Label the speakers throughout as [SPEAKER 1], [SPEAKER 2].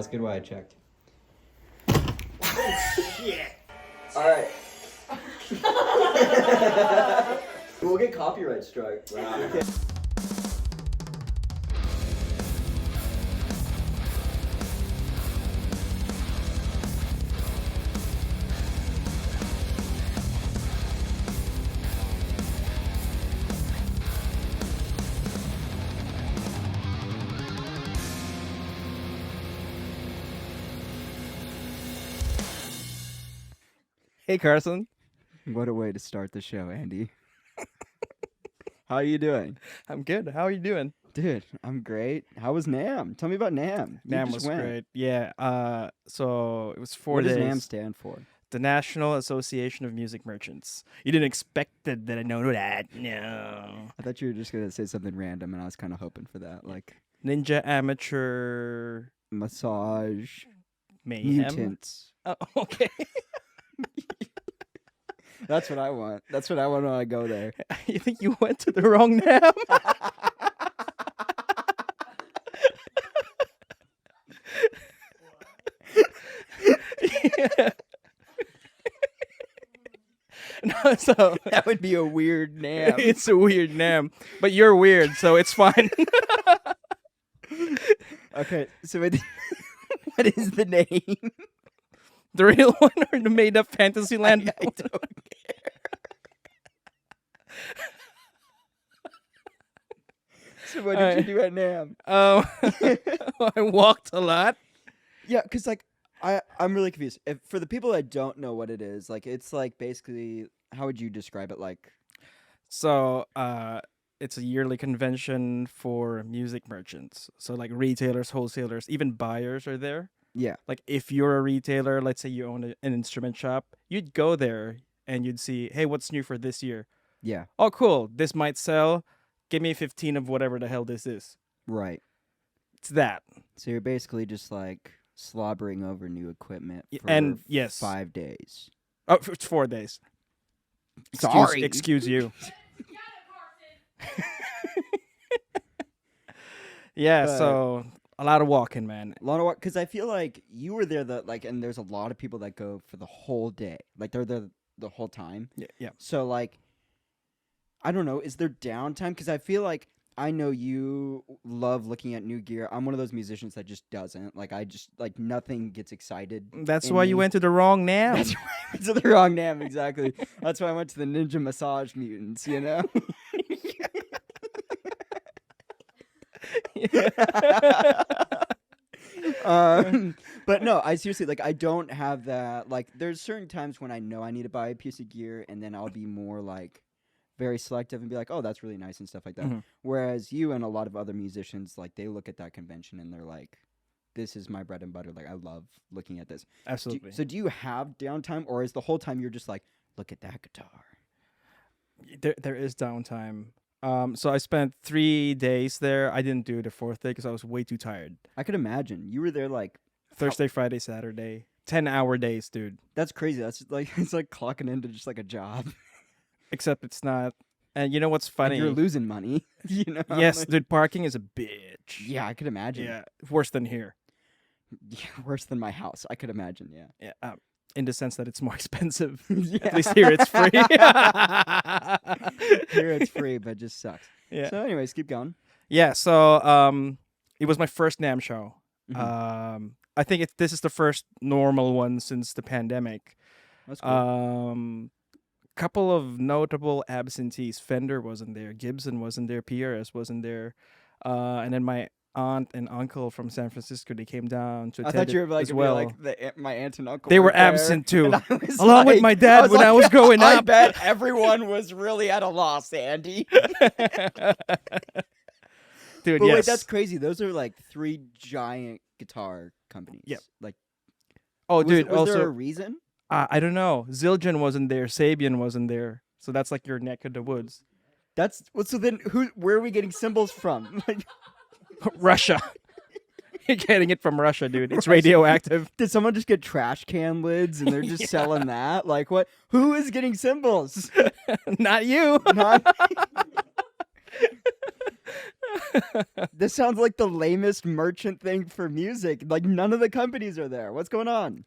[SPEAKER 1] That's good why I checked.
[SPEAKER 2] Oh, shit.
[SPEAKER 1] Alright. We'll get copyright strike. Wow. Okay.
[SPEAKER 3] Hey, Carson.
[SPEAKER 4] What a way to start the show, Andy. How are you doing?
[SPEAKER 3] I'm good. How are you doing?
[SPEAKER 4] Dude, I'm great. How was NAMM? Tell me about NAMM. You
[SPEAKER 3] NAMM
[SPEAKER 4] just
[SPEAKER 3] was
[SPEAKER 4] went.
[SPEAKER 3] great. Yeah. So it was 4
[SPEAKER 4] What
[SPEAKER 3] days.
[SPEAKER 4] does NAMM stand for?
[SPEAKER 3] The National Association of Music Merchants. You didn't expect that I know that. No.
[SPEAKER 4] I thought you were just going to say something random, and I was kind of hoping for that. Like
[SPEAKER 3] Ninja Amateur
[SPEAKER 4] massage,
[SPEAKER 3] Mayhem.
[SPEAKER 4] mutants.
[SPEAKER 3] Oh, okay.
[SPEAKER 4] That's what I want. That's what I want when I go there.
[SPEAKER 3] You think you went to the wrong NAMM? Yeah. No, so
[SPEAKER 4] That would be a weird NAMM.
[SPEAKER 3] it's a weird NAMM, but you're weird, so it's fine.
[SPEAKER 4] Okay, so what is the name?
[SPEAKER 3] The real one or the made-up Fantasyland?
[SPEAKER 4] I don't care. So what did you do at NAMM?
[SPEAKER 3] I walked a lot.
[SPEAKER 4] Yeah, because like I'm really confused. For the people that don't know what it is, like it's like basically, how would you describe it? Like,
[SPEAKER 3] So, it's a yearly convention for music merchants. So, like retailers, wholesalers, even buyers are there.
[SPEAKER 4] yeah,
[SPEAKER 3] Like, if you're a retailer, let's say you own an instrument shop, you'd go there and you'd see, hey, what's new for this year?
[SPEAKER 4] yeah,
[SPEAKER 3] Oh, cool. This might sell. Give me 15 of whatever the hell this is.
[SPEAKER 4] right.
[SPEAKER 3] It's that.
[SPEAKER 4] So you're basically just like slobbering over new equipment
[SPEAKER 3] Y-
[SPEAKER 4] for
[SPEAKER 3] and yes.
[SPEAKER 4] 5 days.
[SPEAKER 3] Oh, it's 4 days.
[SPEAKER 4] Sorry.
[SPEAKER 3] Excuse you. Yeah,
[SPEAKER 4] But-
[SPEAKER 3] so a lot of walking, man.
[SPEAKER 4] A lot of because I feel like you were there and there's a lot of people that go for the whole day. Like they're there the whole time.
[SPEAKER 3] Yeah.
[SPEAKER 4] So like, I don't know. Is there downtime? Because I feel like I know you love looking at new gear. I'm one of those musicians that just doesn't. Like I just like nothing gets excited.
[SPEAKER 3] That's
[SPEAKER 4] in
[SPEAKER 3] why you
[SPEAKER 4] me.
[SPEAKER 3] went to the wrong NAMM.
[SPEAKER 4] That's why I went to the wrong NAMM, exactly. That's why I went to the Ninja Massage Mutants, you know? But no, I seriously, like, I don't have that. Like, there's certain times when I know I need to buy a piece of gear, and then I'll be more, like, very selective and be like, oh, that's really nice and stuff like that.
[SPEAKER 3] Mhm.
[SPEAKER 4] Whereas you and a lot of other musicians, like, they look at that convention and they're like, this is my bread and butter. Like, I love looking at this.
[SPEAKER 3] Absolutely.
[SPEAKER 4] So do you have downtime, or is the whole time you're just like, look at that guitar?
[SPEAKER 3] There is downtime. So I spent 3 days there. I didn't do the fourth day because I was way too tired.
[SPEAKER 4] I could imagine. You were there like,
[SPEAKER 3] Thursday, Friday, Saturday. 10-hour days, dude.
[SPEAKER 4] that's crazy. That's like, it's like clocking into just like a job.
[SPEAKER 3] Except it's not. And you know what's
[SPEAKER 4] Like,
[SPEAKER 3] funny?
[SPEAKER 4] you're losing money. You know?
[SPEAKER 3] Yes,
[SPEAKER 4] Like-
[SPEAKER 3] dude, parking is a bitch.
[SPEAKER 4] Yeah, I could imagine.
[SPEAKER 3] Yeah, worse than here.
[SPEAKER 4] Yeah, worse than my house. I could imagine. Yeah.
[SPEAKER 3] Yeah, in the sense that it's more expensive.
[SPEAKER 4] Yeah.
[SPEAKER 3] At least here it's free.
[SPEAKER 4] Here it's free, but just sucks.
[SPEAKER 3] Yeah.
[SPEAKER 4] So, anyways, keep going.
[SPEAKER 3] Yeah, so it was my first NAMM show.
[SPEAKER 4] Mhm.
[SPEAKER 3] I think this is the first normal one since the pandemic.
[SPEAKER 4] That's cool.
[SPEAKER 3] Couple of notable absentees. Fender wasn't there. Gibson wasn't there. PRS wasn't there. And then my aunt and uncle from San Francisco, they came down to
[SPEAKER 4] I
[SPEAKER 3] attend
[SPEAKER 4] thought you were
[SPEAKER 3] it
[SPEAKER 4] like,
[SPEAKER 3] as well.
[SPEAKER 4] my aunt and uncle.
[SPEAKER 3] They were
[SPEAKER 4] there,
[SPEAKER 3] absent too,
[SPEAKER 4] and I was
[SPEAKER 3] along with
[SPEAKER 4] like-
[SPEAKER 3] my dad when I was growing
[SPEAKER 4] I
[SPEAKER 3] up.
[SPEAKER 4] bet everyone was really at a loss, Andy.
[SPEAKER 3] Dude,
[SPEAKER 4] But
[SPEAKER 3] yes.
[SPEAKER 4] wait, that's crazy. Those are like 3 giant guitar companies.
[SPEAKER 3] Yep.
[SPEAKER 4] Like,
[SPEAKER 3] oh,
[SPEAKER 4] was,
[SPEAKER 3] dude,
[SPEAKER 4] was
[SPEAKER 3] also,
[SPEAKER 4] there a reason?
[SPEAKER 3] I don't know. Zildjian wasn't there. Sabian wasn't there. So that's like your neck of the woods.
[SPEAKER 4] That's so. Then where are we getting cymbals from? Like,
[SPEAKER 3] Russia. You're getting it from Russia, dude. It's
[SPEAKER 4] Russia.
[SPEAKER 3] radioactive.
[SPEAKER 4] did someone just get trash can lids and they're just selling that? Like what? Who is getting cymbals?
[SPEAKER 3] Not you.
[SPEAKER 4] Not- This sounds like the lamest merchant thing for music. Like none of the companies are there. What's going on?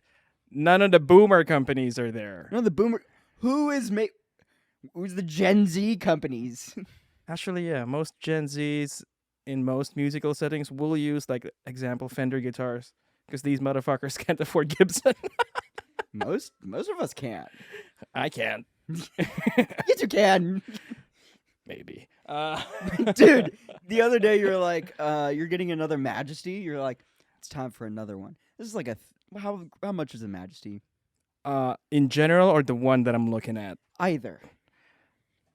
[SPEAKER 3] None of the boomer companies are there.
[SPEAKER 4] No, the boomer. Who's the Gen Z companies?
[SPEAKER 3] Actually, yeah, most Gen Zs in most musical settings will use like example Fender guitars because these motherfuckers can't afford Gibson.
[SPEAKER 4] most of us can't.
[SPEAKER 3] I can't.
[SPEAKER 4] Yes, you can.
[SPEAKER 3] Maybe.
[SPEAKER 4] Dude, the other day you're like, you're getting another Majesty. You're like, it's time for another one. This is like how much is a Majesty?
[SPEAKER 3] In general, or the one that I'm looking at.
[SPEAKER 4] Either.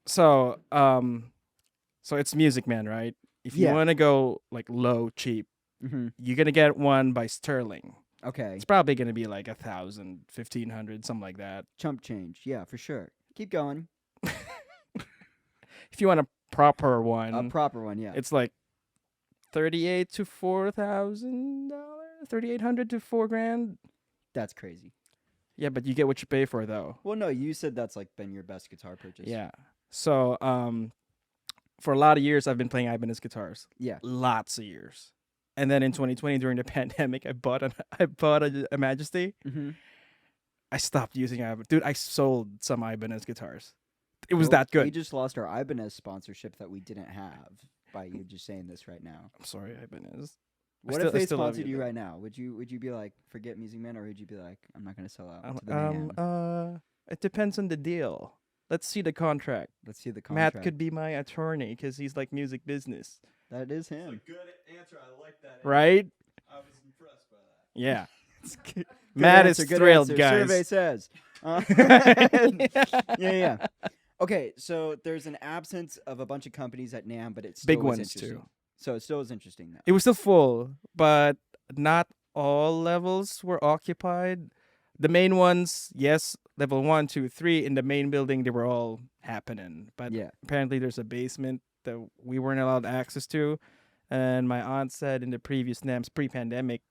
[SPEAKER 3] So, so it's Music Man, right? If you want to go like low, cheap, you're gonna get one by Sterling.
[SPEAKER 4] Okay.
[SPEAKER 3] It's probably gonna be like 1,000, 1,500, something like that.
[SPEAKER 4] Chump change, yeah, for sure. Keep going.
[SPEAKER 3] If you want a proper one,
[SPEAKER 4] yeah.
[SPEAKER 3] it's like $3,800 to $4,000, $3,800 to $4,000.
[SPEAKER 4] That's crazy.
[SPEAKER 3] Yeah, but you get what you pay for, though.
[SPEAKER 4] Well, no, you said that's like been your best guitar purchase.
[SPEAKER 3] Yeah. So, for a lot of years, I've been playing Ibanez guitars.
[SPEAKER 4] Yeah.
[SPEAKER 3] Lots of years. And then in 2020, during the pandemic, I bought a Majesty.
[SPEAKER 4] Mm-hmm.
[SPEAKER 3] I stopped using Ibanez. Dude, I sold some Ibanez guitars. It was that good.
[SPEAKER 4] We just lost our Ibanez sponsorship that we didn't have by you just saying this right now.
[SPEAKER 3] I'm sorry, Ibanez.
[SPEAKER 4] What if they sponsored you right now? Would you be like, forget Music Man, or would you be like, I'm not gonna sell out to the NAMM?
[SPEAKER 3] It depends on the deal. Let's see the contract.
[SPEAKER 4] Let's see the contract.
[SPEAKER 3] Matt could be my attorney because he's like music business.
[SPEAKER 4] That is him.
[SPEAKER 1] That's a good answer. I like that.
[SPEAKER 3] Right?
[SPEAKER 1] I was impressed by that.
[SPEAKER 3] Yeah.
[SPEAKER 4] Good
[SPEAKER 3] Matt
[SPEAKER 4] answer,
[SPEAKER 3] is
[SPEAKER 4] good
[SPEAKER 3] thrilled,
[SPEAKER 4] answer.
[SPEAKER 3] guys.
[SPEAKER 4] Survey says. Yeah. Okay, so there's an absence of a bunch of companies at NAMM, but it's
[SPEAKER 3] Big ones too.
[SPEAKER 4] So it still is interesting though.
[SPEAKER 3] It was still full, but not all levels were occupied. The main ones, yes, level 1, 2, 3 in the main building, they were all happening. But apparently there's a basement that we weren't allowed access to. And my aunt said in the previous NAMMs pre-pandemic,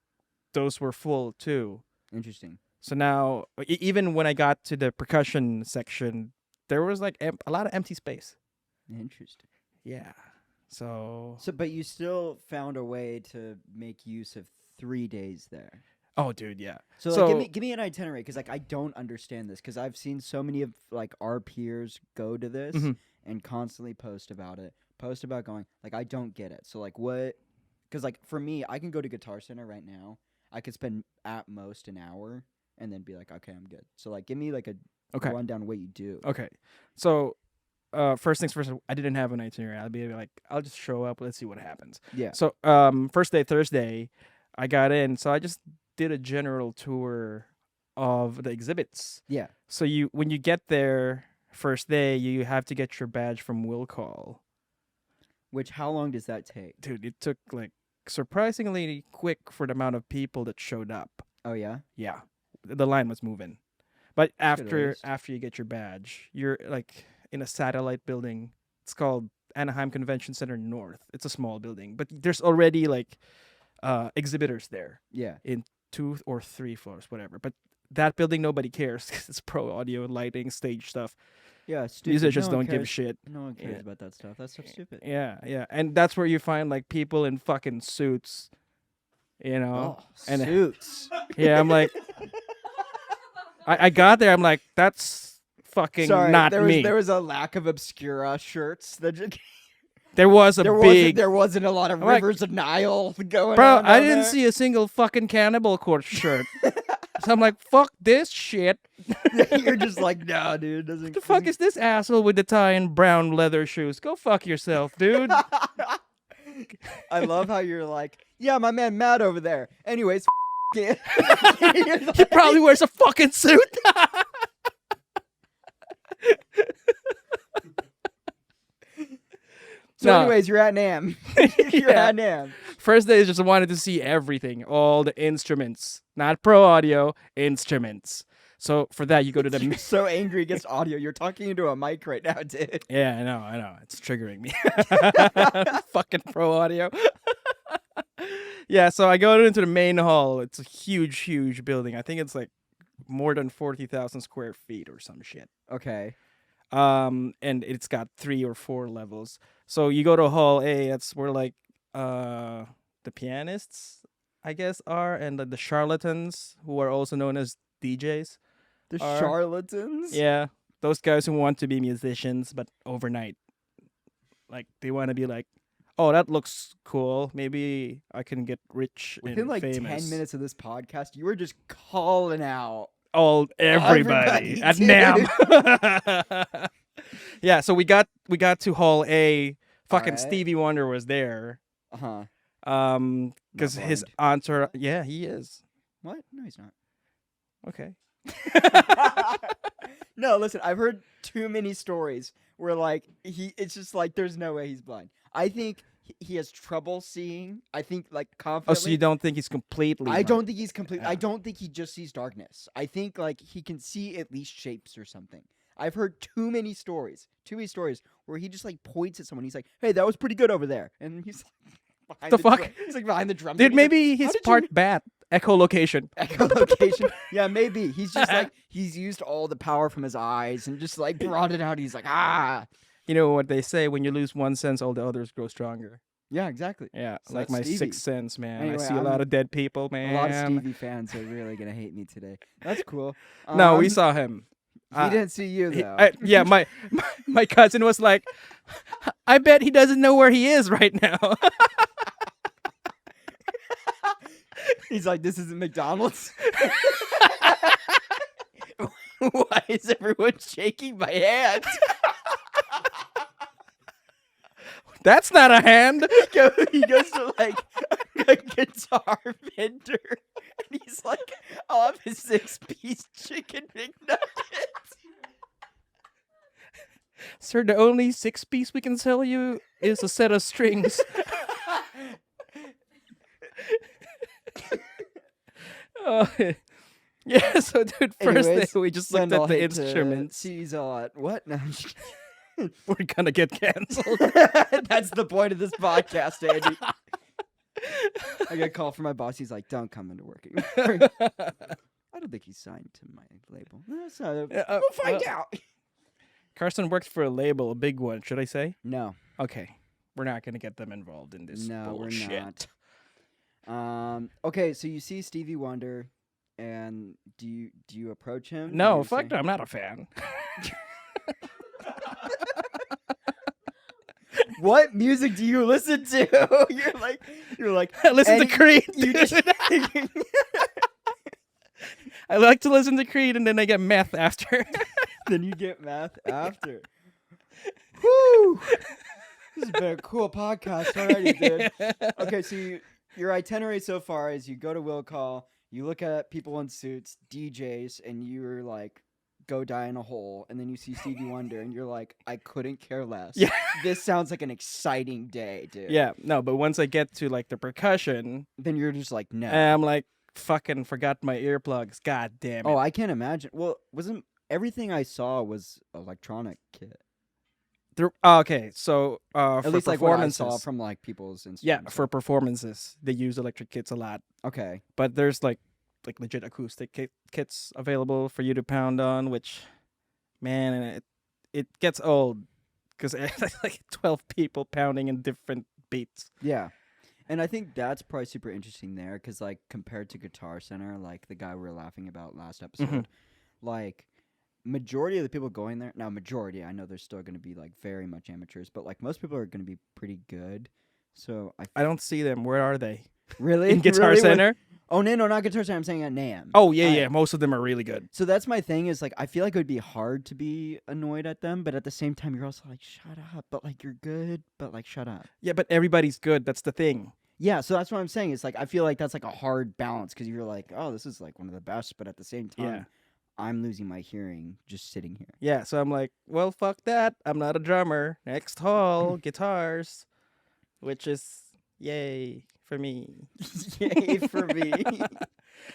[SPEAKER 3] those were full too.
[SPEAKER 4] Interesting.
[SPEAKER 3] So now, even when I got to the percussion section, there was like a lot of empty space.
[SPEAKER 4] Interesting.
[SPEAKER 3] Yeah. So,
[SPEAKER 4] but you still found a way to make use of 3 days there.
[SPEAKER 3] Oh, dude, yeah.
[SPEAKER 4] So, like, give me an itinerary, because like I don't understand this, because I've seen so many of like our peers go to this and constantly post about going like, I don't get it. So like what? Because like for me, I can go to Guitar Center right now. I could spend at most an hour and then be like, okay, I'm good. So like, give me like a rundown what you do.
[SPEAKER 3] Okay, so first things first, I didn't have an itinerary. I'll be like, I'll just show up. Let's see what happens.
[SPEAKER 4] Yeah.
[SPEAKER 3] So first day, Thursday, I got in. So I just did a general tour of the exhibits.
[SPEAKER 4] Yeah.
[SPEAKER 3] So when you get there first day, you have to get your badge from will call.
[SPEAKER 4] Which, how long does that take?
[SPEAKER 3] Dude, it took like surprisingly quick for the amount of people that showed up.
[SPEAKER 4] Oh yeah?
[SPEAKER 3] Yeah. The line was moving. But after you get your badge, you're like in a satellite building. It's called Anaheim Convention Center North. It's a small building, but there's already like exhibitors there.
[SPEAKER 4] Yeah.
[SPEAKER 3] In 2 or 3 floors, whatever. But that building, nobody cares because it's pro audio, lighting, stage stuff.
[SPEAKER 4] Yeah, stupid.
[SPEAKER 3] Musicians don't give a shit.
[SPEAKER 4] No one cares about that stuff. That stuff's stupid.
[SPEAKER 3] Yeah. And that's where you find like people in fucking suits, you know. And
[SPEAKER 4] suits.
[SPEAKER 3] Yeah, I'm like, I got there. I'm like, that's fucking not me.
[SPEAKER 4] There was a lack of Obscura shirts.
[SPEAKER 3] There
[SPEAKER 4] wasn't a lot of Rivers of Nile going on.
[SPEAKER 3] Bro, I didn't see a single fucking Cannibal Corpse shirt. So I'm like, fuck this shit.
[SPEAKER 4] You're just like, no, dude.
[SPEAKER 3] What the fuck is this asshole with the tie and brown leather shoes? Go fuck yourself, dude.
[SPEAKER 4] I love how you're like, yeah, my man Matt over there. Anyways,
[SPEAKER 3] he probably wears a fucking suit.
[SPEAKER 4] Anyways, you're at NAMM. You're at NAMM.
[SPEAKER 3] First day is just wanted to see everything, all the instruments, not pro audio, instruments. So for that, you go to the.
[SPEAKER 4] You're so angry against audio. You're talking into a mic right now, dude.
[SPEAKER 3] Yeah, I know. It's triggering me. Fucking pro audio. Yeah, so I go into the main hall. It's a huge building. I think it's like more than 40,000 square feet or some shit.
[SPEAKER 4] Okay.
[SPEAKER 3] And it's got 3 or 4 levels. So you go to Hall A. That's where like the pianists, I guess, are, and the charlatans, who are also known as DJs.
[SPEAKER 4] The
[SPEAKER 3] are-
[SPEAKER 4] charlatans.
[SPEAKER 3] Yeah, those guys who want to be musicians, but overnight. Like they want to be like, oh, that looks cool. Maybe I can get rich
[SPEAKER 4] Within
[SPEAKER 3] and
[SPEAKER 4] like
[SPEAKER 3] famous.
[SPEAKER 4] 10 minutes of this podcast, you were just calling out.
[SPEAKER 3] Everybody at
[SPEAKER 4] dude.
[SPEAKER 3] NAMM. Yeah, so we got to Hall A. Fucking
[SPEAKER 4] Alright.
[SPEAKER 3] Stevie Wonder was there.
[SPEAKER 4] Uh-huh.
[SPEAKER 3] Because
[SPEAKER 4] Not
[SPEAKER 3] his
[SPEAKER 4] blind.
[SPEAKER 3] entourage. Yeah, he is.
[SPEAKER 4] What? No, he's not.
[SPEAKER 3] Okay.
[SPEAKER 4] No, listen, I've heard too many stories where like it's just like there's no way he's blind. I think he has trouble seeing. I think like
[SPEAKER 3] Oh,
[SPEAKER 4] confidently.
[SPEAKER 3] so you don't think he's completely?
[SPEAKER 4] I don't think he's complete.
[SPEAKER 3] Yeah.
[SPEAKER 4] I don't think he just sees darkness. I think like he can see at least shapes or something. I've heard too many stories where he just like points at someone. He's like, "Hey, that was pretty good over there," and he's like, behind
[SPEAKER 3] The fuck?
[SPEAKER 4] He's like behind the drum.
[SPEAKER 3] Dude,
[SPEAKER 4] set. He's like,
[SPEAKER 3] maybe
[SPEAKER 4] "How
[SPEAKER 3] he's
[SPEAKER 4] did you
[SPEAKER 3] part bat. Echolocation.
[SPEAKER 4] echolocation. Yeah, maybe he's just like he's used all the power from his eyes and just like brought it out. He's like, ah,
[SPEAKER 3] You know what they say? When you lose one sense, all the others grow stronger.
[SPEAKER 4] yeah, exactly.
[SPEAKER 3] Yeah,
[SPEAKER 4] So
[SPEAKER 3] like
[SPEAKER 4] that's
[SPEAKER 3] my
[SPEAKER 4] Stevie.
[SPEAKER 3] sixth sense, man.
[SPEAKER 4] Anyway,
[SPEAKER 3] I see a lot of dead people, man.
[SPEAKER 4] A lot of Stevie fans are really gonna hate me today. That's cool.
[SPEAKER 3] No, we saw him.
[SPEAKER 4] He didn't see you though.
[SPEAKER 3] Yeah, my cousin was like, I bet he doesn't know where he is right now.
[SPEAKER 4] He's like, this isn't McDonald's. Why is everyone shaking my hand?
[SPEAKER 3] That's not a hand.
[SPEAKER 4] He goes to like a guitar vendor, and he's like, "I'll have a 6-piece chicken McNugget."
[SPEAKER 3] Sir, the only 6-piece we can sell you is a set of strings. Oh, yeah, so dude, first
[SPEAKER 4] Anyways,
[SPEAKER 3] day we just
[SPEAKER 4] send
[SPEAKER 3] looked
[SPEAKER 4] all
[SPEAKER 3] at the
[SPEAKER 4] hate to
[SPEAKER 3] instruments.
[SPEAKER 4] Seize all at what? No, I'm just
[SPEAKER 3] We're gonna get canceled.
[SPEAKER 4] That's the point of this podcast, Andy. I get a call from my boss. He's like, "Don't come into work anymore." I don't think he's signed to my label. No, so we'll find out.
[SPEAKER 3] Carson works for a label, a big one, should I say?
[SPEAKER 4] No,
[SPEAKER 3] Okay. We're not gonna get them involved in this
[SPEAKER 4] no,
[SPEAKER 3] bullshit.
[SPEAKER 4] we're not. Okay, so you see Stevie Wonder, and do you approach him?
[SPEAKER 3] No,
[SPEAKER 4] Do you
[SPEAKER 3] fuck
[SPEAKER 4] say-
[SPEAKER 3] no, I'm not a fan.
[SPEAKER 4] What music do you listen to? You're like
[SPEAKER 3] I listen to
[SPEAKER 4] any-
[SPEAKER 3] Creed.
[SPEAKER 4] you
[SPEAKER 3] dude.
[SPEAKER 4] just
[SPEAKER 3] I like to listen to Creed and then I get meth after.
[SPEAKER 4] then you get math after. Woo! This has been a cool podcast already, dude. Okay, so your itinerary so far is you go to Will Call, you look at people in suits, DJs, and you're like, go die in a hole, and then you see Stevie Wonder, and you're like, I couldn't care less.
[SPEAKER 3] Yeah.
[SPEAKER 4] This sounds like an exciting day, dude.
[SPEAKER 3] Yeah, no, but once I get to like the percussion,
[SPEAKER 4] Then you're just like, no.
[SPEAKER 3] I'm like, fucking forgot my earplugs. God damn it.
[SPEAKER 4] Oh, I can't imagine. Well, wasn't everything I saw was electronic kit?
[SPEAKER 3] Okay, so for
[SPEAKER 4] At least like what I
[SPEAKER 3] performances,
[SPEAKER 4] saw from like people's Instagram.
[SPEAKER 3] yeah, for performances, they use electric kits a lot.
[SPEAKER 4] Okay.
[SPEAKER 3] But there's like legit acoustic kits available for you to pound on, which, man, it gets old because like 12 people pounding in different beats.
[SPEAKER 4] Yeah. And I think that's probably super interesting there because, like, compared to Guitar Center, like the guy we were laughing about last episode, like, majority of the people going there, now, majority, I know there's still going to be, like, very much amateurs, but, like, most people are going to be pretty good. So,
[SPEAKER 3] I don't see them. Where are they?
[SPEAKER 4] Really?
[SPEAKER 3] In Guitar
[SPEAKER 4] Really?
[SPEAKER 3] Center?
[SPEAKER 4] Oh, no, not Guitar Center. I'm saying at NAMM.
[SPEAKER 3] Oh, yeah. Most of them are really good.
[SPEAKER 4] So that's my thing is, like, I feel like it would be hard to be annoyed at them, but at the same time, you're also like, shut up. But, like, you're good, but, like, shut up.
[SPEAKER 3] Yeah, but everybody's good. That's the thing.
[SPEAKER 4] Yeah, so that's what I'm saying. It's like I feel like that's like a hard balance because you're like, oh, this is like one of the best, but at the same time,
[SPEAKER 3] Yeah.
[SPEAKER 4] I'm losing my hearing just sitting here.
[SPEAKER 3] Yeah, so I'm like, well, fuck that. I'm not a drummer. Next hall, guitars, which is yay for me.
[SPEAKER 4] Yay for me!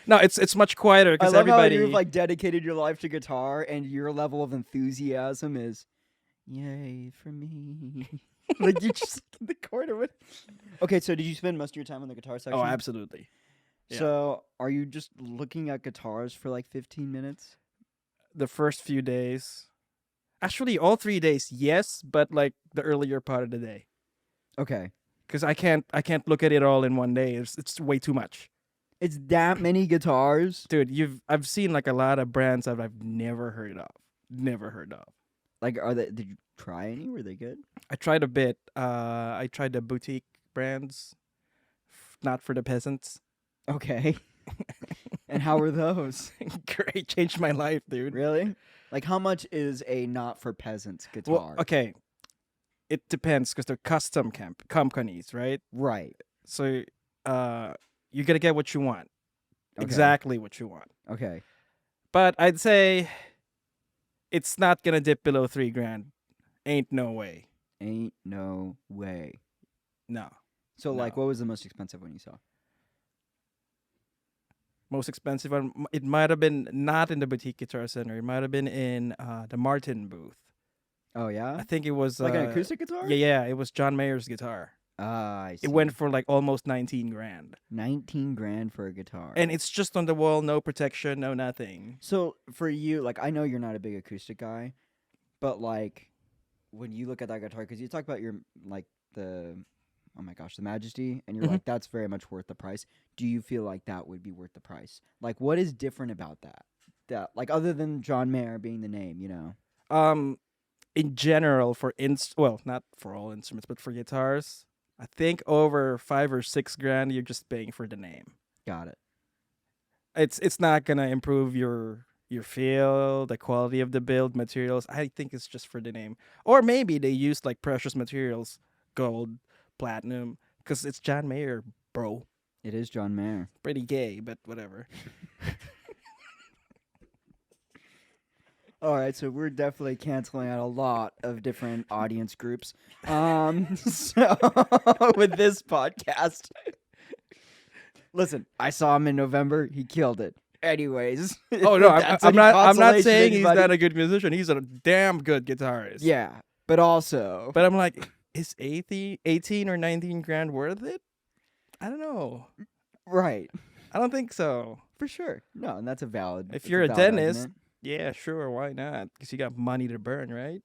[SPEAKER 3] No, it's much quieter
[SPEAKER 4] I
[SPEAKER 3] because
[SPEAKER 4] love
[SPEAKER 3] everybody.
[SPEAKER 4] how you've like dedicated your life to guitar, and your level of enthusiasm is, yay for me! Like you're just in the corner with. Okay, so did you spend most of your time on the guitar section?
[SPEAKER 3] Oh, absolutely. Yeah.
[SPEAKER 4] So are you just looking at guitars for like 15 minutes?
[SPEAKER 3] The first few days, Actually, all 3 days, yes, but like the earlier part of the day,
[SPEAKER 4] Okay.
[SPEAKER 3] because I can't look at it all in one day. It's way too much,
[SPEAKER 4] It's that many guitars.
[SPEAKER 3] dude. I've seen like a lot of brands that I've never heard of. Never heard of.
[SPEAKER 4] Like, did you try any? Were they good?
[SPEAKER 3] I tried a bit. I tried the boutique brands, not for the peasants.
[SPEAKER 4] Okay. And how were those?
[SPEAKER 3] Great, changed my life, dude.
[SPEAKER 4] Really? Like, how much is a not for peasants guitar?
[SPEAKER 3] Well, okay, it depends because they're custom companies, right?
[SPEAKER 4] Right.
[SPEAKER 3] So, you're gonna get what you want,
[SPEAKER 4] Okay.
[SPEAKER 3] exactly what you want.
[SPEAKER 4] Okay.
[SPEAKER 3] But I'd say it's not gonna dip below $3,000. Ain't no way.
[SPEAKER 4] Ain't no way.
[SPEAKER 3] No.
[SPEAKER 4] So, like,
[SPEAKER 3] No.
[SPEAKER 4] what was the most expensive one you saw?
[SPEAKER 3] Most expensive one. It might have been not in the boutique guitar center. It might have been in the Martin booth.
[SPEAKER 4] Oh,
[SPEAKER 3] I
[SPEAKER 4] yeah?
[SPEAKER 3] think it was
[SPEAKER 4] Like an acoustic guitar?
[SPEAKER 3] Yeah. It was John Mayer's guitar.
[SPEAKER 4] Ah, I see.
[SPEAKER 3] It went for like almost $19,000,
[SPEAKER 4] 19 grand for a guitar.
[SPEAKER 3] and it's just on the wall, no protection, no nothing.
[SPEAKER 4] So, for you, like, I know you're not a big acoustic guy, but, like, when you look at that guitar, because you talk about your, like, the Majesty, and you're like, that's very much worth the price. Do you feel like that would be worth the price? Like, what is different about that? That, like, other than John Mayer being the name, you know?
[SPEAKER 3] In general, well, not for all instruments, but for guitars, I think over $5 or $6,000, you're just paying for the name.
[SPEAKER 4] Got it.
[SPEAKER 3] It's not gonna improve your feel, the quality of the build, materials. I think it's just for the name, or maybe they use like precious materials, gold, platinum, because it's John Mayer, bro.
[SPEAKER 4] It is John Mayer.
[SPEAKER 3] Pretty gay, but whatever.
[SPEAKER 4] All right, so we're definitely canceling out a lot of different audience groups. So with this podcast, listen, I saw him in November. He killed it. Anyways,
[SPEAKER 3] Oh no, I'm not
[SPEAKER 4] consolation
[SPEAKER 3] saying
[SPEAKER 4] to
[SPEAKER 3] he's
[SPEAKER 4] anybody.
[SPEAKER 3] not a good musician. He's a damn good guitarist.
[SPEAKER 4] Yeah, but also,
[SPEAKER 3] But I'm like, is 18 or $19,000 worth it? I don't know.
[SPEAKER 4] right,
[SPEAKER 3] I don't think so.
[SPEAKER 4] for sure. No, and that's a valid.
[SPEAKER 3] If
[SPEAKER 4] it's
[SPEAKER 3] you're a
[SPEAKER 4] valid
[SPEAKER 3] dentist,
[SPEAKER 4] argument.
[SPEAKER 3] yeah, sure, why not? Because you got money to burn, right?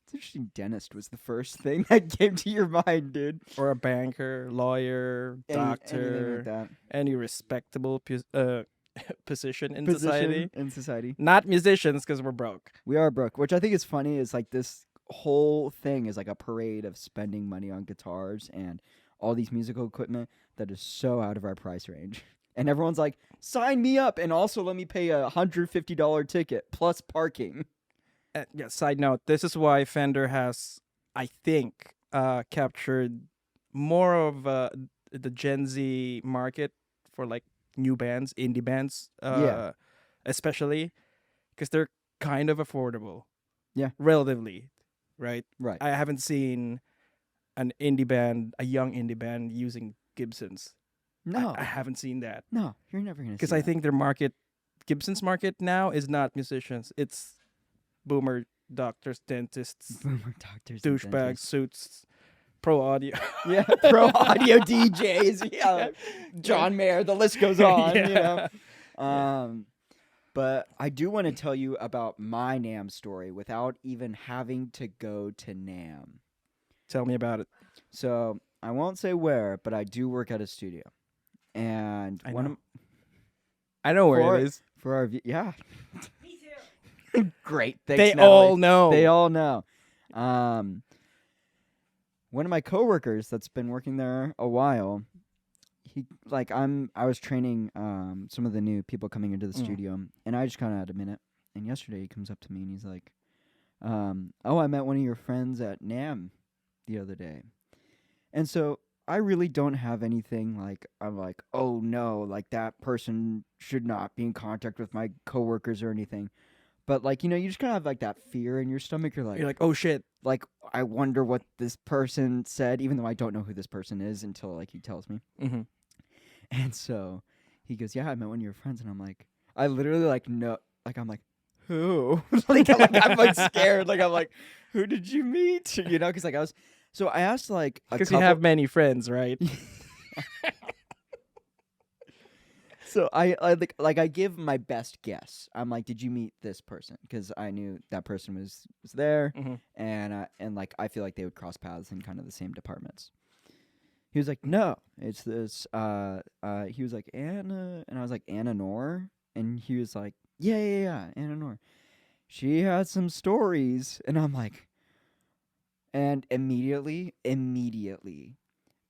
[SPEAKER 4] It's interesting. Dentist was the first thing that came to your mind, dude.
[SPEAKER 3] Or a banker, lawyer,
[SPEAKER 4] Anything
[SPEAKER 3] doctor,
[SPEAKER 4] like that.
[SPEAKER 3] any respectable position in
[SPEAKER 4] Position
[SPEAKER 3] society.
[SPEAKER 4] in society.
[SPEAKER 3] Not musicians, because we're broke.
[SPEAKER 4] We are broke, which I think is funny. Is like this whole thing is like a parade of spending money on guitars and all these musical equipment that is so out of our price range. And everyone's like, sign me up, and also let me pay a $150 ticket plus parking.
[SPEAKER 3] Yeah, side note, this is why Fender has, I think, captured more of the Gen Z market for like new bands, indie bands,
[SPEAKER 4] Yeah.
[SPEAKER 3] especially because they're kind of affordable.
[SPEAKER 4] Yeah.
[SPEAKER 3] Relatively, right?
[SPEAKER 4] Right.
[SPEAKER 3] I haven't seen a young indie band using Gibsons.
[SPEAKER 4] No.
[SPEAKER 3] I haven't seen that.
[SPEAKER 4] No, you're never going to see
[SPEAKER 3] Because I think Gibson's market now is not musicians. It's boomer doctors, dentists,
[SPEAKER 4] Boomer doctors and
[SPEAKER 3] douchebags,
[SPEAKER 4] dentists.
[SPEAKER 3] suits, pro audio.
[SPEAKER 4] Yeah, pro audio DJs. Yeah, John Mayer. The list goes on. You
[SPEAKER 3] Yeah.
[SPEAKER 4] know. But I do want to tell you about my NAMM story without even having to go to NAMM.
[SPEAKER 3] Tell me about it.
[SPEAKER 4] So I won't say where, but I do work at a studio, and
[SPEAKER 3] I
[SPEAKER 4] one
[SPEAKER 3] know.
[SPEAKER 4] of
[SPEAKER 3] I know where
[SPEAKER 4] For-
[SPEAKER 3] it is.
[SPEAKER 4] for our yeah.
[SPEAKER 2] Me too.
[SPEAKER 4] Great. Thanks,
[SPEAKER 3] They
[SPEAKER 4] Natalie.
[SPEAKER 3] all know.
[SPEAKER 4] They all know. One of my coworkers that's been working there a while, I was training some of the new people coming into the studio, and I just kind of had a minute. And yesterday he comes up to me and he's like, "Oh, I met one of your friends at NAMM the other day," and so I really don't have anything like I'm like, "Oh no, like that person should not be in contact with my coworkers or anything." But like, you know, you just kind of have like that fear in your stomach. You're like,
[SPEAKER 3] oh shit.
[SPEAKER 4] like, I wonder what this person said, even though I don't know who this person is until like he tells me.
[SPEAKER 3] Mm-hmm.
[SPEAKER 4] And so he goes, "Yeah, I met one of your friends," and I'm like, I literally like no, like I'm like, who? like I'm like scared, like I'm like, who did you meet? You know, because like so I asked like a
[SPEAKER 3] Because you
[SPEAKER 4] couple-
[SPEAKER 3] have many friends, right?
[SPEAKER 4] So I like I give my best guess. I'm like, did you meet this person? Because I knew that person was there, and like I feel like they would cross paths in kind of the same departments. He was like, no, it's this. He was like Anna, and I was like Anna Nor, and he was like, yeah, Anna Nor. She had some stories, and I'm like, and immediately,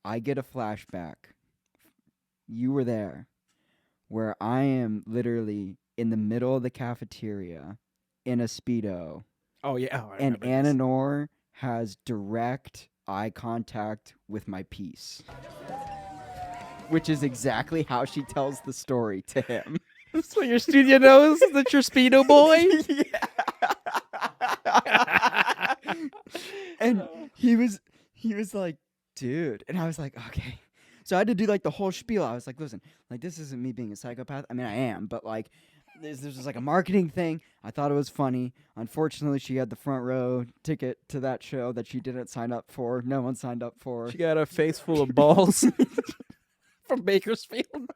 [SPEAKER 4] I get a flashback. You were there, where I am literally in the middle of the cafeteria in a Speedo.
[SPEAKER 3] Oh, yeah. Oh,
[SPEAKER 4] And Anna Nor has direct eye contact with my piece. Which is exactly how she tells the story to him.
[SPEAKER 3] So your studio knows that you're Speedo boy?
[SPEAKER 4] And he was like, dude. And I was like, okay. So I had to do like the whole spiel. I was like, listen, like this isn't me being a psychopath. I mean, I am, but like this was like a marketing thing. I thought it was funny. Unfortunately, she had the front row ticket to that show that she didn't sign up for. No one signed up for.
[SPEAKER 3] She got a face full of balls from Bakersfield.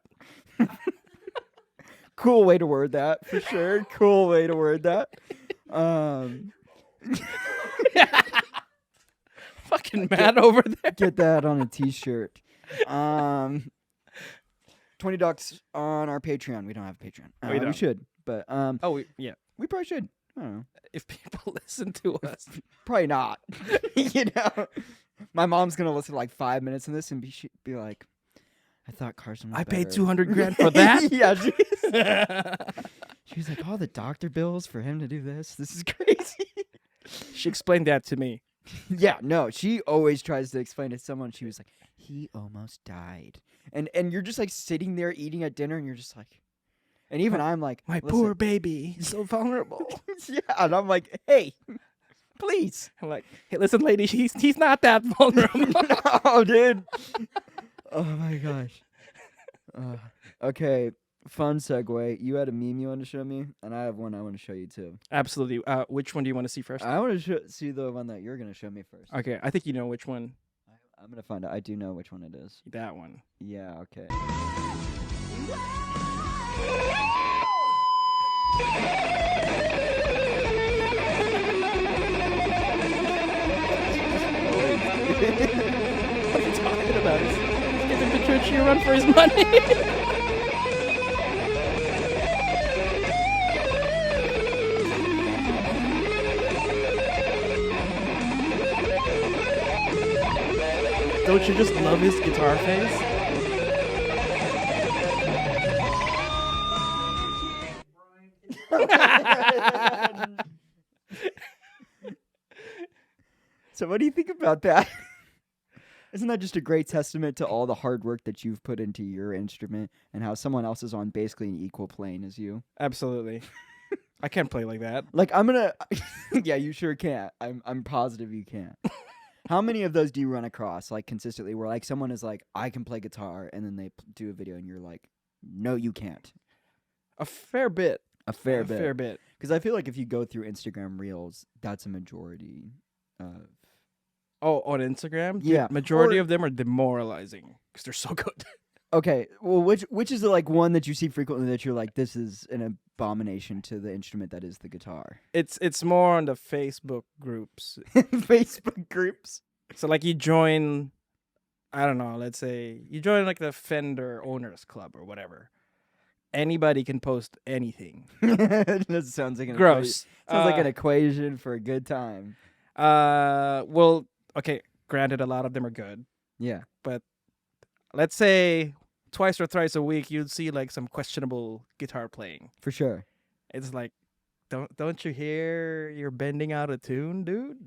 [SPEAKER 4] Cool way to word that, for sure. Cool way to word that.
[SPEAKER 3] Fucking mad over there.
[SPEAKER 4] Get that on a t-shirt. $20 on our Patreon. We don't have a Patreon.
[SPEAKER 3] We don't.
[SPEAKER 4] We should, but
[SPEAKER 3] Yeah.
[SPEAKER 4] we probably should. I don't know.
[SPEAKER 3] If people listen to us.
[SPEAKER 4] Probably not. You know, my mom's gonna listen to like 5 minutes of this and be like, "I thought Carson was
[SPEAKER 3] I paid
[SPEAKER 4] better."
[SPEAKER 3] $200,000 for that?
[SPEAKER 4] Yeah, she was like, all the doctor bills for him to do this. This is crazy.
[SPEAKER 3] She explained that to me.
[SPEAKER 4] Yeah, no, she always tries to explain to someone. She was like, he almost died. And you're just like sitting there eating at dinner and you're just like, and even I'm like,
[SPEAKER 3] My
[SPEAKER 4] listen.
[SPEAKER 3] poor baby. He's so vulnerable.
[SPEAKER 4] Yeah, and I'm like, hey, please.
[SPEAKER 3] I'm like, hey, listen, lady, he's not that vulnerable.
[SPEAKER 4] Oh, dude. Oh my gosh. Okay, fun segue. You had a meme you want to show me, and I have one I want to show you too.
[SPEAKER 3] Absolutely. Which one do you want to see first?
[SPEAKER 4] I want to see the one that you're going to show me first.
[SPEAKER 3] Okay, I think you know which one.
[SPEAKER 4] I'm going to find out. I do know which one it is.
[SPEAKER 3] That one.
[SPEAKER 4] Yeah, okay.
[SPEAKER 3] What are you talking about? He's giving Petrucci a run for his money. Don't you just love his guitar face?
[SPEAKER 4] So what do you think about that? Isn't that just a great testament to all the hard work that you've put into your instrument and how someone else is on basically an equal plane as you?
[SPEAKER 3] Absolutely. I can't play like that.
[SPEAKER 4] Like I'm gonna yeah, you sure can't. I'm positive you can't. How many of those do you run across like consistently where like someone is like, I can play guitar, and then they do a video and you're like, no, you can't?
[SPEAKER 3] A fair bit.
[SPEAKER 4] A fair
[SPEAKER 3] A
[SPEAKER 4] bit.
[SPEAKER 3] fair bit.
[SPEAKER 4] Because I feel like if you go through Instagram Reels, that's a majority of.
[SPEAKER 3] Oh, on Instagram?
[SPEAKER 4] Yeah.
[SPEAKER 3] The majority
[SPEAKER 4] Or-
[SPEAKER 3] of them are demoralizing because they're so good.
[SPEAKER 4] Okay, well, which is the like one that you see frequently that you're like, this is an abomination to the instrument that is the guitar?
[SPEAKER 3] It's more on the Facebook groups.
[SPEAKER 4] Facebook groups.
[SPEAKER 3] So like you join, I don't know, let's say you join like the Fender Owners Club or whatever. Anybody can post anything.
[SPEAKER 4] That sounds like an
[SPEAKER 3] Gross.
[SPEAKER 4] Sounds like an equation for a good time.
[SPEAKER 3] Well, okay, granted a lot of them are good.
[SPEAKER 4] Yeah.
[SPEAKER 3] But let's say twice or thrice a week you'd see like some questionable guitar playing.
[SPEAKER 4] For sure.
[SPEAKER 3] It's like don't you hear you're bending out of tune, dude?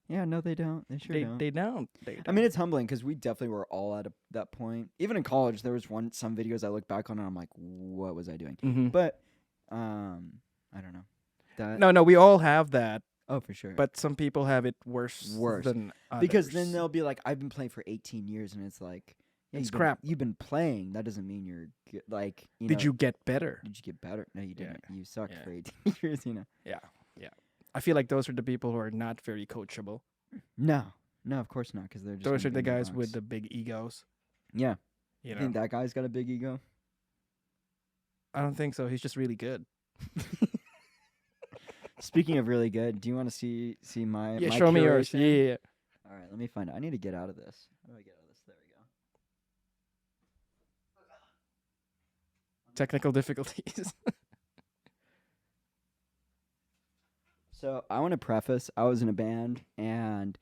[SPEAKER 4] Yeah, no, they don't. They sure don't.
[SPEAKER 3] They don't.
[SPEAKER 4] I mean, it's humbling because we definitely were all at that point. Even in college, there was some videos I look back on and I'm like, what was I doing?
[SPEAKER 3] Mm-hmm.
[SPEAKER 4] But, I don't know.
[SPEAKER 3] No, we all have that.
[SPEAKER 4] Oh, for sure.
[SPEAKER 3] But some people have it worse than others.
[SPEAKER 4] Because then they'll be like, I've been playing for 18 years, and it's like, yeah,
[SPEAKER 3] it's crap.
[SPEAKER 4] You've been playing. That doesn't mean you're good. Like,
[SPEAKER 3] Did you get better?
[SPEAKER 4] Did you get better? No, you didn't.
[SPEAKER 3] Yeah.
[SPEAKER 4] You sucked
[SPEAKER 3] Yeah.
[SPEAKER 4] for 18 years, you know.
[SPEAKER 3] Yeah. I feel like those are the people who are not very coachable.
[SPEAKER 4] No, of course not, because they're just.
[SPEAKER 3] Those
[SPEAKER 4] gonna
[SPEAKER 3] are the
[SPEAKER 4] be in a
[SPEAKER 3] guys with
[SPEAKER 4] box.
[SPEAKER 3] the big egos.
[SPEAKER 4] Yeah.
[SPEAKER 3] You
[SPEAKER 4] You
[SPEAKER 3] know.
[SPEAKER 4] think that guy's got a big ego?
[SPEAKER 3] I don't think so. He's just really good.
[SPEAKER 4] Speaking of really good, do you want to see my
[SPEAKER 3] Yeah,
[SPEAKER 4] my
[SPEAKER 3] show me yours.
[SPEAKER 4] curation?
[SPEAKER 3] Yeah.
[SPEAKER 4] All right, let me find it. I need to get out of this. How do I get out of this? There we go.
[SPEAKER 3] Technical difficulties.
[SPEAKER 4] So I want to preface, I was in a band, and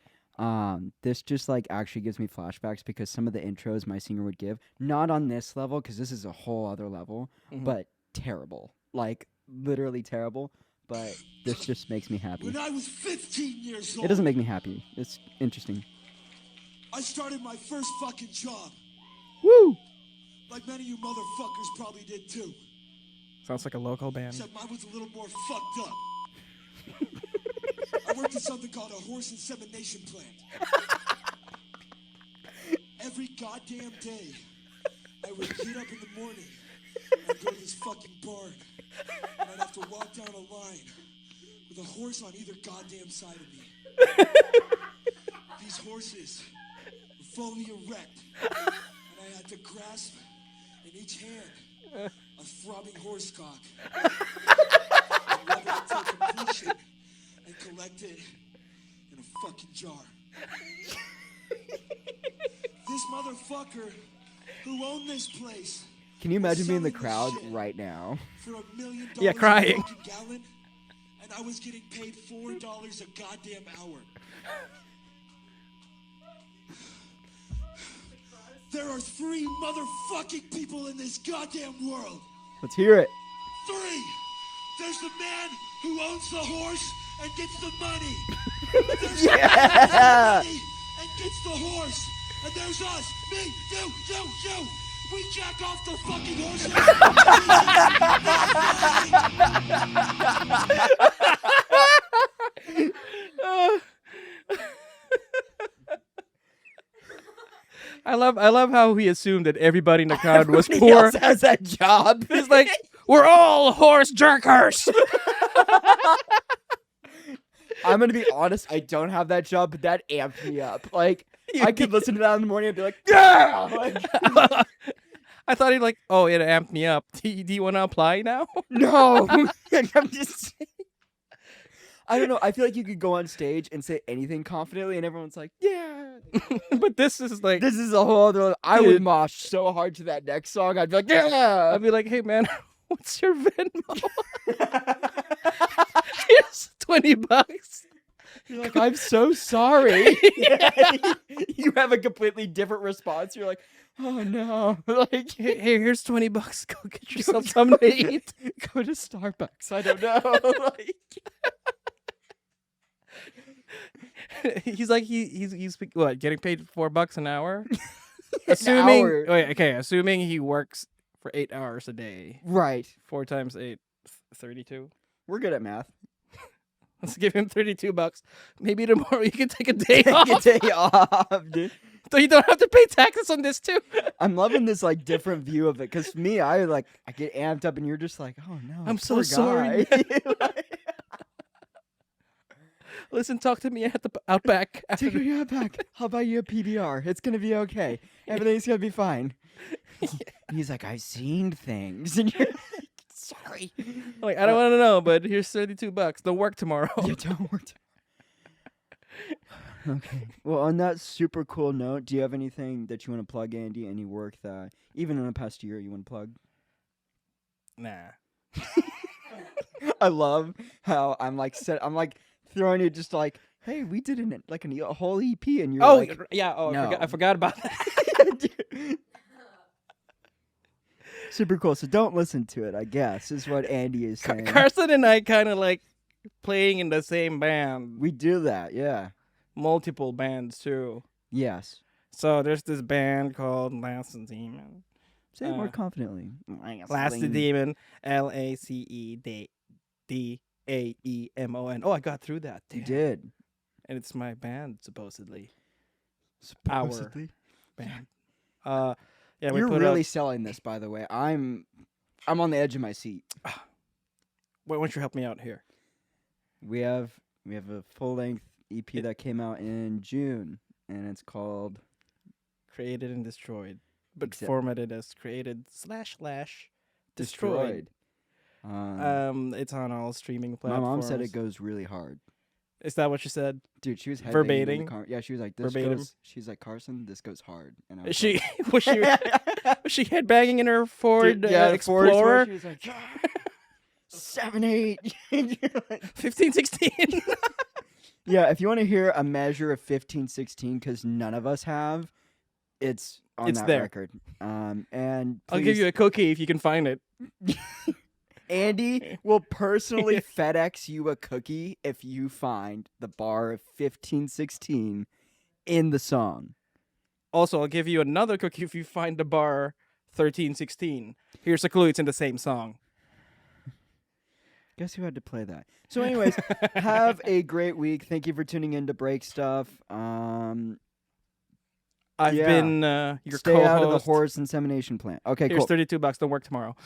[SPEAKER 4] this just like actually gives me flashbacks because some of the intros my singer would give, not on this level because this is a whole other level, but terrible, like literally terrible. But this just makes me happy.
[SPEAKER 5] When I was 15 years old,
[SPEAKER 4] It doesn't make me happy. It's interesting.
[SPEAKER 5] I started my first fucking job.
[SPEAKER 3] Woo!
[SPEAKER 5] Like many of you motherfuckers probably did too.
[SPEAKER 3] Sounds like a local band.
[SPEAKER 5] Except mine was a little more fucked up. I worked at something called a horse insemination plant. Every goddamn day, I would get up in the morning and go to this fucking barn. And I'd have to walk down a line with a horse on either goddamn side of me. These horses were fully erect, and I had to grasp in each hand a throbbing horse cock. And rub it until completion and collect it in a fucking jar. This motherfucker who owned this place.
[SPEAKER 4] Can you imagine being in the
[SPEAKER 5] selling
[SPEAKER 4] crowd
[SPEAKER 5] this shit
[SPEAKER 4] right now?
[SPEAKER 5] for $1 million
[SPEAKER 3] Yeah, crying.
[SPEAKER 5] a fucking gallon, and I was getting paid $4 a goddamn hour. There are 3 motherfucking people in this goddamn world.
[SPEAKER 4] Let's hear it.
[SPEAKER 5] 3. There's the man who owns the horse and gets the money. There's the man who owns the money and gets the horse. And there's us, me, you. We jack off the fucking horses.
[SPEAKER 3] I love how he assumed that everybody in the crowd was
[SPEAKER 4] Everybody
[SPEAKER 3] poor.
[SPEAKER 4] else has that job.
[SPEAKER 3] He's like, we're all horse jerkers.
[SPEAKER 4] I'm gonna be honest, I don't have that job, but that amped me up. Like, I could listen to that in the morning and be like, yeah! Like,
[SPEAKER 3] I thought he'd like, oh, it amped me up. Do you want to apply now?
[SPEAKER 4] no! I'm just saying. I don't know, I feel like you could go on stage and say anything confidently and everyone's like, yeah!
[SPEAKER 3] But this is like,
[SPEAKER 4] This is a whole other... I would
[SPEAKER 3] Dude.
[SPEAKER 4] mosh so hard to that next song, I'd be like, yeah!
[SPEAKER 3] I'd be like, hey man, what's your Venmo? Here's $20.
[SPEAKER 4] You're like, I'm so sorry. You have a completely different response. You're like, oh no. Like,
[SPEAKER 3] Hey, here's $20. Go get yourself something to eat.
[SPEAKER 4] go to Starbucks. I don't know. Like,
[SPEAKER 3] He's like he's what, getting paid $4 an hour? Assuming he works for 8 hours a day.
[SPEAKER 4] right.
[SPEAKER 3] 4 times 8, 32.
[SPEAKER 4] We're good at math.
[SPEAKER 3] Let's give him $32. Maybe tomorrow you can take a day off.
[SPEAKER 4] Take a day off, dude.
[SPEAKER 3] So you don't have to pay taxes on this too.
[SPEAKER 4] I'm loving this like different view of it because me, I get amped up, and you're just like, oh no,
[SPEAKER 3] I'm so
[SPEAKER 4] poor
[SPEAKER 3] sorry,
[SPEAKER 4] guy.
[SPEAKER 3] Listen, talk to me at the Outback.
[SPEAKER 4] Take your back. How about you a PBR? It's gonna be okay. Everything's gonna be fine. He's like, I've seen things, and you're like, sorry.
[SPEAKER 3] Like, I don't want to know, but here's $32. Don't work tomorrow.
[SPEAKER 4] You don't work. Okay. Well, on that super cool note, do you have anything that you want to plug, Andy? Any work that, even in the past year, you want to plug?
[SPEAKER 3] Nah.
[SPEAKER 4] I love how I'm like throwing it just like, hey, we did a whole EP, and you're like,
[SPEAKER 3] yeah. Oh,
[SPEAKER 4] no.
[SPEAKER 3] I forgot about that.
[SPEAKER 4] super cool. So don't listen to it, I guess, is what Andy is saying.
[SPEAKER 3] Carson and I kind of like playing in the same band.
[SPEAKER 4] We do that, yeah.
[SPEAKER 3] Multiple bands too.
[SPEAKER 4] Yes.
[SPEAKER 3] So there's this band called Last the Demon.
[SPEAKER 4] Say it more confidently.
[SPEAKER 3] Last the Demon. LACEDAEMON. Oh, I got through that.
[SPEAKER 4] You
[SPEAKER 3] Damn.
[SPEAKER 4] did.
[SPEAKER 3] And it's my band, supposedly.
[SPEAKER 4] Supposedly.
[SPEAKER 3] Band. Yeah, we
[SPEAKER 4] You're
[SPEAKER 3] put
[SPEAKER 4] really
[SPEAKER 3] out...
[SPEAKER 4] selling this, by the way. I'm on the edge of my seat.
[SPEAKER 3] Why don't you help me out here?
[SPEAKER 4] We have a full length EP that came out in June, and it's called
[SPEAKER 3] Created and Destroyed, but
[SPEAKER 4] Exact-
[SPEAKER 3] formatted as created // Destroyed.
[SPEAKER 4] Um,
[SPEAKER 3] It's on all streaming
[SPEAKER 4] my
[SPEAKER 3] platforms.
[SPEAKER 4] mom said it goes really hard.
[SPEAKER 3] Is that what she said?
[SPEAKER 4] Dude, she was headbanging
[SPEAKER 3] Verbatim?
[SPEAKER 4] in the car. Yeah, she was like, this
[SPEAKER 3] Verbatim?
[SPEAKER 4] goes. She's like, Carson, this goes hard. And I
[SPEAKER 3] Is
[SPEAKER 4] was
[SPEAKER 3] she
[SPEAKER 4] like,
[SPEAKER 3] was she was she headbanging in her Ford
[SPEAKER 4] Dude, yeah, the Ford
[SPEAKER 3] Explorer?
[SPEAKER 4] She was like, 7, 8.
[SPEAKER 3] 15, 16.
[SPEAKER 4] Yeah, if you want to hear a measure of 15, 16, because none of us have, it's on
[SPEAKER 3] It's
[SPEAKER 4] that
[SPEAKER 3] there.
[SPEAKER 4] record. And
[SPEAKER 3] I'll give you a cookie if you can find it.
[SPEAKER 4] Andy will personally FedEx you a cookie if you find the bar of 15, 16 in the song.
[SPEAKER 3] Also, I'll give you another cookie if you find the bar 13, 16. Here's a clue. It's in the same song.
[SPEAKER 4] Guess who had to play that? So, anyways, have a great week. Thank you for tuning in to Breakstuff.
[SPEAKER 3] I've
[SPEAKER 4] Yeah.
[SPEAKER 3] been your
[SPEAKER 4] Stay
[SPEAKER 3] co-host.
[SPEAKER 4] out of the horse insemination plant. Okay,
[SPEAKER 3] Here's
[SPEAKER 4] cool.
[SPEAKER 3] $32. Don't work tomorrow.